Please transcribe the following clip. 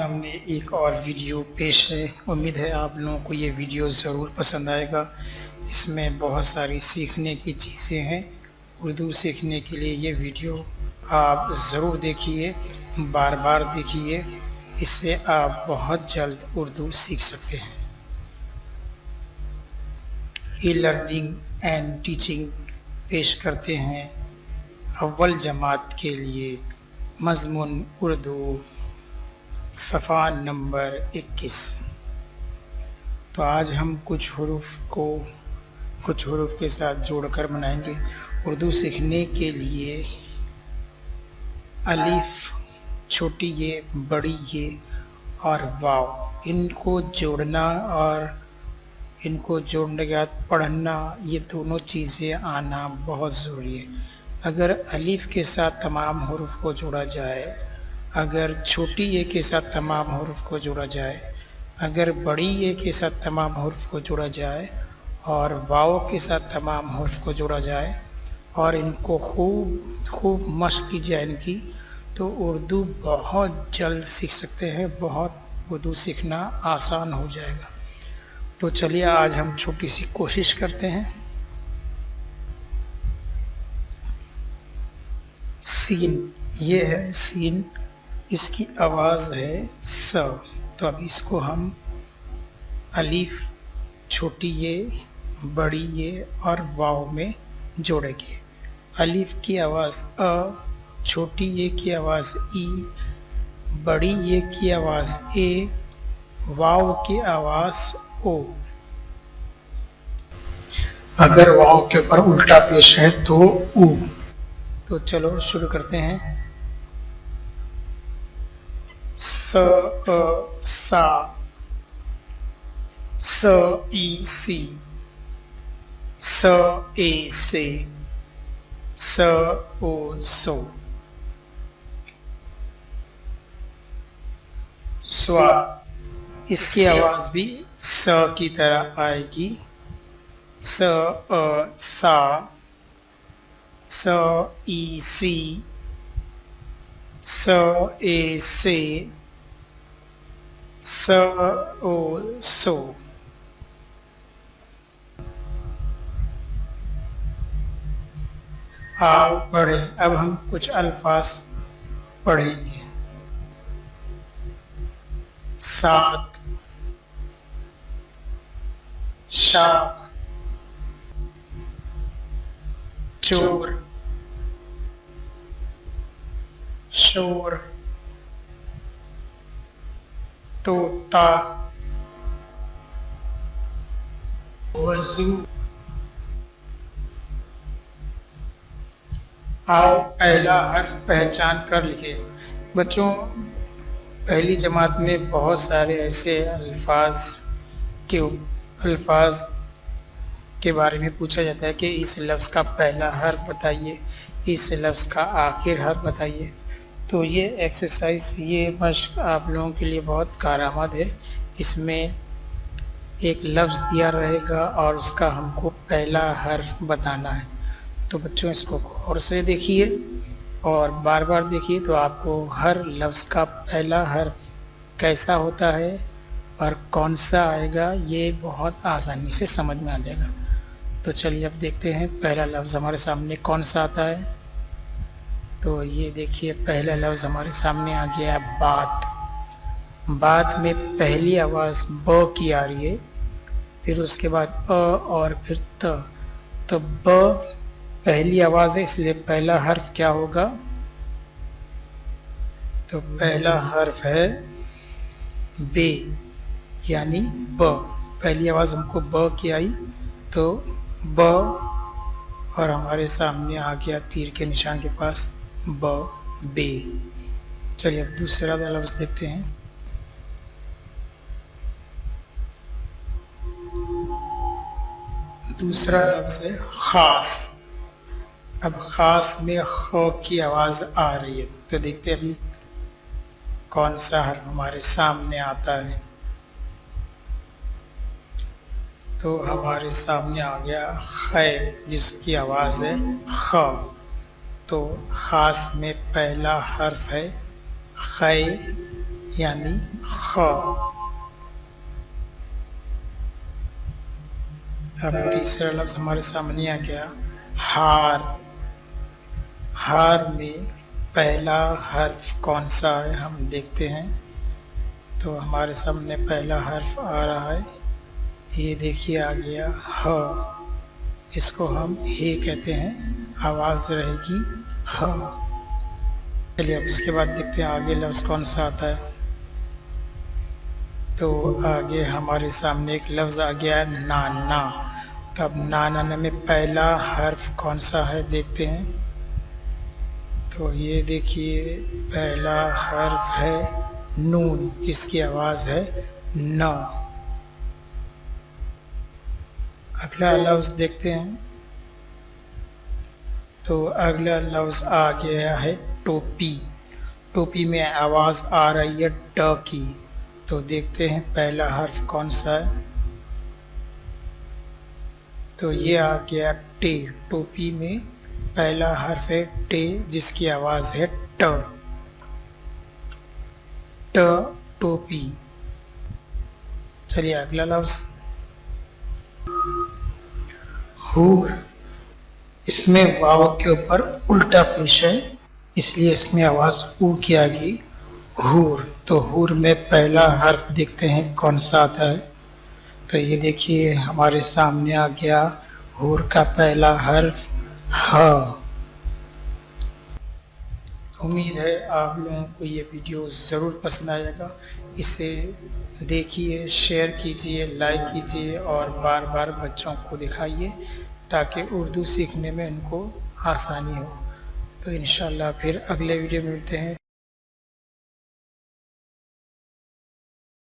सामने एक और वीडियो पेश है। उम्मीद है आप लोगों को ये वीडियो ज़रूर पसंद आएगा। इसमें बहुत सारी सीखने की चीज़ें हैं। उर्दू सीखने के लिए ये वीडियो आप ज़रूर देखिए, बार बार देखिए, इससे आप बहुत जल्द उर्दू सीख सकते हैं। ई लर्निंग एंड टीचिंग पेश करते हैं अव्वल जमात के लिए मज़मून उर्दू सफ़ा नंबर 21। तो आज हम कुछ हुरूफ के साथ जोड़कर बनाएंगे। उर्दू सीखने के लिए अलिफ, छोटी ये, बड़ी ये और वाव, इनको जोड़ना और इनको जोड़ने के बाद पढ़ना, ये दोनों चीज़ें आना बहुत ज़रूरी है। अगर अलिफ के साथ तमाम हुरूफ को जोड़ा जाए, अगर छोटी ए के साथ तमाम हुरूफ को जोड़ा जाए, अगर बड़ी ए के साथ तमाम हुरूफ को जोड़ा जाए और वाव के साथ तमाम हुरूफ को जोड़ा जाए और इनको खूब मश्क की जाए इनकी, तो उर्दू बहुत जल्द सीख सकते हैं। बहुत उर्दू सीखना आसान हो जाएगा। तो चलिए आज हम छोटी सी कोशिश करते हैं। सीन, ये है सीन, इसकी आवाज़ है स। तो अब इसको हम अलिफ, छोटी ये, बड़ी ये और वाव में जोड़ेंगे। अलिफ की आवाज़ अ, छोटी ये की आवाज़ ई, बड़ी ये की आवाज़ ए, वाव की आवाज़ ओ। अगर वाव के ऊपर उल्टा पेश है तो ऊ। तो चलो शुरू करते हैं। स अ सा, स ई सी, स ए से, स ओ सो। स्वा, इसकी आवाज़ भी स की तरह आएगी। स अ सा, स ई सी, स ए से, स ओ सो। आओ पढ़े। अब हम कुछ अल्फाज पढ़ेंगे। सात, शाख, चोर, शोर, तोता, वजू। आओ पहला हर्फ पहचान कर लिखे। बच्चों, पहली जमात में बहुत सारे ऐसे अल्फाज के बारे में पूछा जाता है कि इस लफ्ज़ का पहला हर्फ बताइए, इस लफ्ज़ का आखिर हर्फ बताइए। तो ये एक्सरसाइज, ये मश्क आप लोगों के लिए बहुत कारआमद है। इसमें एक लफ्ज़ दिया रहेगा और उसका हमको पहला हर्फ बताना है। तो बच्चों इसको गौर से देखिए और बार बार देखिए, तो आपको हर लफ्ज़ का पहला हर्फ कैसा होता है और कौन सा आएगा, ये बहुत आसानी से समझ में आ जाएगा। तो चलिए अब देखते हैं पहला लफ्ज़ हमारे सामने कौन सा आता है। तो ये देखिए पहला लफ्ज़ हमारे सामने आ गया बात। बात में पहली आवाज़ ब की आ रही है, फिर उसके बाद अ और फिर त। तो ब पहली आवाज़ है, इसलिए पहला हर्फ क्या होगा? तो पहला हर्फ है बे, यानी ब। पहली आवाज़ हमको ब की आई, तो ब, और हमारे सामने आ गया तीर के निशान के पास ब, बे। चलिए अब दूसरा लफ्ज़ देखते हैं। दूसरा लफ्ज़ है खास। अब खास में ख की आवाज़ आ रही है, तो देखते हैं अभी कौन सा हर्फ हमारे सामने आता है। तो हमारे सामने आ गया ख, जिसकी आवाज़ है ख। तो खास में पहला हर्फ है ख, यानी ख। अब तीसरा लफ्ज हमारे सामने आ गया हार। हार में पहला हर्फ कौन सा है हम देखते हैं। तो हमारे सामने पहला हर्फ आ रहा है, ये देखिए आ गया ह। इसको हम हे कहते हैं, आवाज़ रहेगी ह। चलिए अब इसके बाद देखते हैं आगे लफ्ज़ कौन सा आता है। तो आगे हमारे सामने एक लफ्ज़ आ गया नाना। तब नाना में पहला हर्फ कौन सा है देखते हैं। तो ये देखिए पहला हर्फ है नून, जिसकी आवाज़ है न। अगला लफ्ज़ देखते हैं। तो अगला लफ्ज़ आ गया है टोपी। टोपी में आवाज़ आ रही है ट की। तो देखते हैं पहला हर्फ कौन सा है। तो ये आ गया टे। टोपी में पहला हर्फ है टे, जिसकी आवाज़ है ट। ट टोपी। चलिए अगला लफ्ज़ हूर। इसमें वाव के ऊपर उल्टा पेश है, इसलिए इसमें आवाज़ ऊ की आ गई हूर। तो हूर में पहला हर्फ देखते हैं कौन सा आता है। तो ये देखिए हमारे सामने आ गया हूर का पहला हर्फ ह। उम्मीद है आप लोगों को ये वीडियो ज़रूर पसंद आएगा। इसे देखिए, शेयर कीजिए, लाइक कीजिए और बार बार बच्चों को दिखाइए ताकि उर्दू सीखने में उनको आसानी हो। तो इंशाल्लाह फिर अगले वीडियो में मिलते हैं।